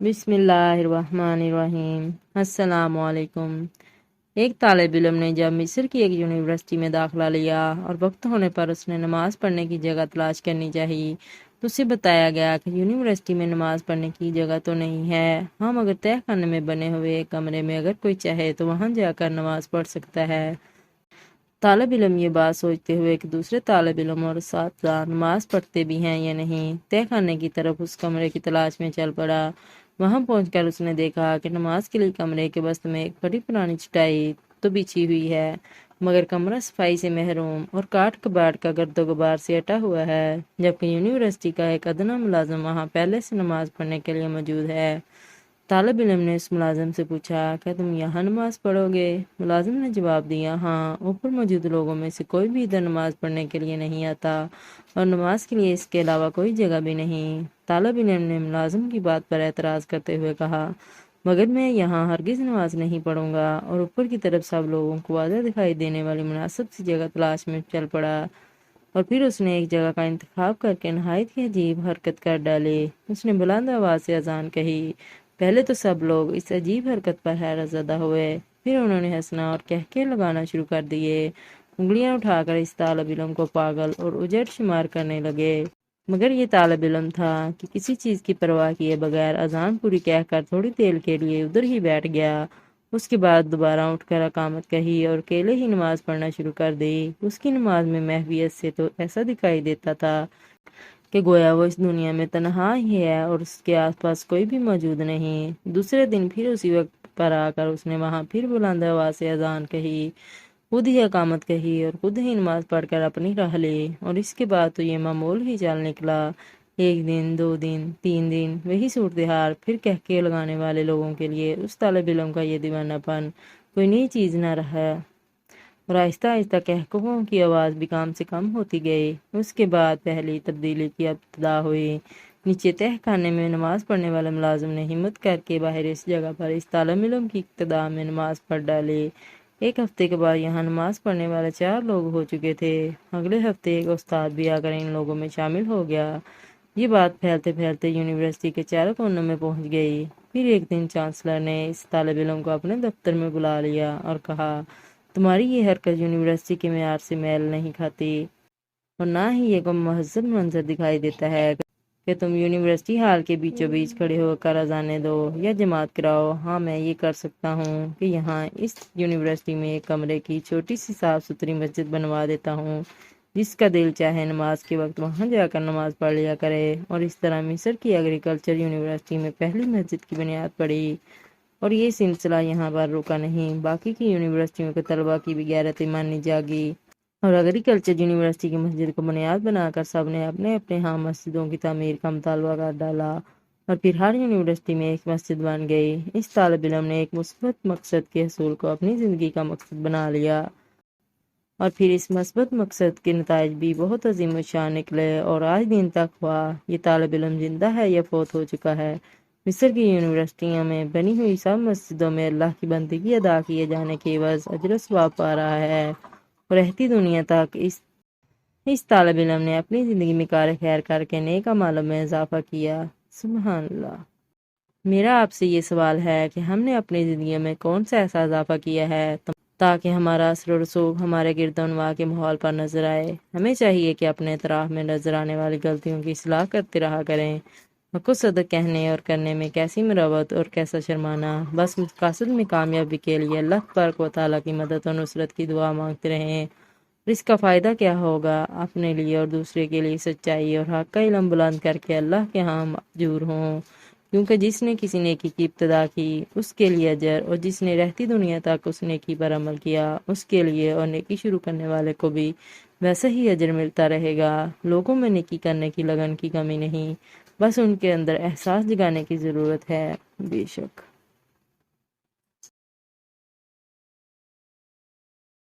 بسم اللہ الرحمن الرحیم۔ السلام علیکم۔ ایک طالب علم نے جب مصر کی ایک یونیورسٹی میں داخلہ لیا اور وقت ہونے پر اس نے نماز پڑھنے کی جگہ تلاش کرنی چاہی تو اسے بتایا گیا کہ یونیورسٹی میں نماز پڑھنے کی جگہ تو نہیں ہے، ہاں مگر تہہ خانے میں بنے ہوئے ایک کمرے میں اگر کوئی چاہے تو وہاں جا کر نماز پڑھ سکتا ہے۔ طالب علم یہ بات سوچتے ہوئے کہ دوسرے طالب علم اور اساتذہ نماز پڑھتے بھی ہیں یا نہیں، تہہ خانے کی طرف اس کمرے کی تلاش میں چل پڑا۔ وہاں پہنچ کر اس نے دیکھا کہ نماز کے لیے کمرے کے وسط میں ایک بڑی پرانی چٹائی تو بچھی ہوئی ہے، مگر کمرہ صفائی سے محروم اور کاٹ کباڑ کا گرد و غبار سے اٹا ہوا ہے، جبکہ یونیورسٹی کا ایک ادنیٰ ملازم وہاں پہلے سے نماز پڑھنے کے لیے موجود ہے۔ طالب علم نے اس ملازم سے پوچھا، کیا تم یہاں نماز پڑھو گے؟ ملازم نے جواب دیا، ہاں، اوپر موجود لوگوں میں سے کوئی بھی ادھر نماز پڑھنے کے لیے نہیں آتا اور نماز کے لیے اس کے علاوہ کوئی جگہ بھی نہیں۔ طالب علم نے ملازم کی بات پر اعتراض کرتے ہوئے کہا، مگر میں یہاں ہرگز نماز نہیں پڑھوں گا، اور اوپر کی طرف سب لوگوں کو واضح دکھائی دینے والی مناسب سی جگہ تلاش میں چل پڑا، اور پھر اس نے ایک جگہ کا انتخاب کر کے نہایت ہی عجیب حرکت کر ڈالی۔ اس نے بلند آواز سے اذان کہی۔ پہلے تو سب لوگ اس عجیب حرکت پر حیرت زدہ ہوئے، پھر انہوں نے ہنسنا اور کہکے لگانا شروع کر دیے، انگلیاں اٹھا کر اس طالب علم کو پاگل اور اجڑ شمار کرنے لگے۔ مگر یہ طالب علم تھا کہ کسی چیز کی پرواہ کیے بغیر اذان پوری کہہ کر تھوڑی دیر کے لیے ادھر ہی بیٹھ گیا۔ اس کے بعد دوبارہ اٹھ کر اقامت کہی اور اکیلے ہی نماز پڑھنا شروع کر دی۔ اس کی نماز میں محویت سے تو ایسا دکھائی دیتا تھا کہ گویا وہ اس دنیا میں تنہا ہی ہے اور اس کے آس پاس کوئی بھی موجود نہیں۔ دوسرے دن پھر اسی وقت پر آ کر اس نے وہاں پھر بلند آواز سے اذان کہی، خود ہی اقامت کہی اور خود ہی نماز پڑھ کر اپنی راہ لی، اور اس کے بعد تو یہ معمول ہی چل نکلا۔ ایک دن، 2 دن، 3 دن، وہی صورتحال، پھر کہکے لگانے والے لوگوں کے لیے اس طالب علم کا یہ دیوانہ پن کوئی نئی چیز نہ رہا، اور آہستہ آہستہ قہقہوں کی آواز بھی کم سے کم ہوتی گئی۔ اس کے بعد پہلی تبدیلی کی ابتدا ہوئی۔ نیچے تہہ خانے میں نماز پڑھنے والے ملازم نے ہمت کر کے باہر اس جگہ پر اس طالب علم کی ابتدا میں نماز پڑھ ڈالی۔ ایک ہفتے کے بعد یہاں نماز پڑھنے والے 4 لوگ ہو چکے تھے۔ اگلے ہفتے ایک استاد بھی آ کر ان لوگوں میں شامل ہو گیا۔ یہ بات پھیلتے پھیلتے یونیورسٹی کے چاروں کونوں میں پہنچ گئی۔ پھر ایک دن چانسلر نے اس طالب علم کو اپنے دفتر میں بلا لیا اور کہا، تمہاری یہ حرکت یونیورسٹی کے معیار سے میل نہیں کھاتی، اور نہ ہی یہ کوئی مہذب منظر دکھائی دیتا ہے کہ تم یونیورسٹی ہال کے بیچوں بیچ کھڑے ہو کر اذانیں دو یا جماعت کراؤ۔ ہاں، میں یہ کر سکتا ہوں کہ یہاں اس یونیورسٹی میں ایک کمرے کی چھوٹی سی صاف ستھری مسجد بنوا دیتا ہوں، جس کا دل چاہے نماز کے وقت وہاں جا کر نماز پڑھ لیا کرے۔ اور اس طرح مصر کی ایگریکلچر یونیورسٹی میں پہلی مسجد کی بنیاد پڑی، اور یہ سلسلہ یہاں پر رکا نہیں، باقی کی یونیورسٹیوں کے طلباء کی بھی غیرت ایمانی جاگی، اور ایگریکلچر یونیورسٹی کی مسجد کو بنیاد بنا کر سب نے اپنے اپنے ہاں مسجدوں کی تعمیر کا مطالبہ کر ڈالا، اور پھر ہر یونیورسٹی میں ایک مسجد بن گئی۔ اس طالب علم نے ایک مثبت مقصد کے حصول کو اپنی زندگی کا مقصد بنا لیا، اور پھر اس مثبت مقصد کے نتائج بھی بہت عظیم الشان نکلے، اور آج دن تک ہوا یہ طالب علم زندہ ہے یا فوت ہو چکا ہے، مصر کی یونیورسٹیوں میں بنی ہوئی سب مسجدوں میں اللہ کی بندگی ادا کیے جانے کے عوض اجر و ثواب پا رہا ہے، اور رہتی دنیا تک اس طالب علم نے اپنی زندگی میں کار خیر کر کے نیک اعمال میں اضافہ کیا۔ سبحان اللہ۔ میرا آپ سے یہ سوال ہے کہ ہم نے اپنی زندگی میں کون سا ایسا اضافہ کیا ہے تاکہ ہمارا اثر و رسوخ ہمارے گرد و نواح کے ماحول پر نظر آئے؟ ہمیں چاہیے کہ اپنے اطراف میں نظر آنے والی غلطیوں کی اصلاح کرتے رہا کریں۔ حق و صدق کہنے اور کرنے میں کیسی مروت اور کیسا شرمانا، بس مقاصد میں کامیابی کے لیے اللہ تبارک و تعالیٰ کی مدد و نصرت کی دعا مانگتے رہیں، اور اس کا فائدہ کیا ہوگا؟ اپنے لیے اور دوسرے کے لیے سچائی اور حق کا علم بلند کر کے اللہ کے ہاں مأجور ہوں، کیونکہ جس نے کسی نیکی کی ابتدا کی اس کے لیے اجر، اور جس نے رہتی دنیا تک اس نیکی پر عمل کیا اس کے لیے اور نیکی شروع کرنے والے کو بھی ویسا ہی اجر ملتا رہے گا۔ لوگوں میں نیکی کرنے کی لگن کی کمی نہیں، بس ان کے اندر احساس جگانے کی ضرورت ہے۔ بے شک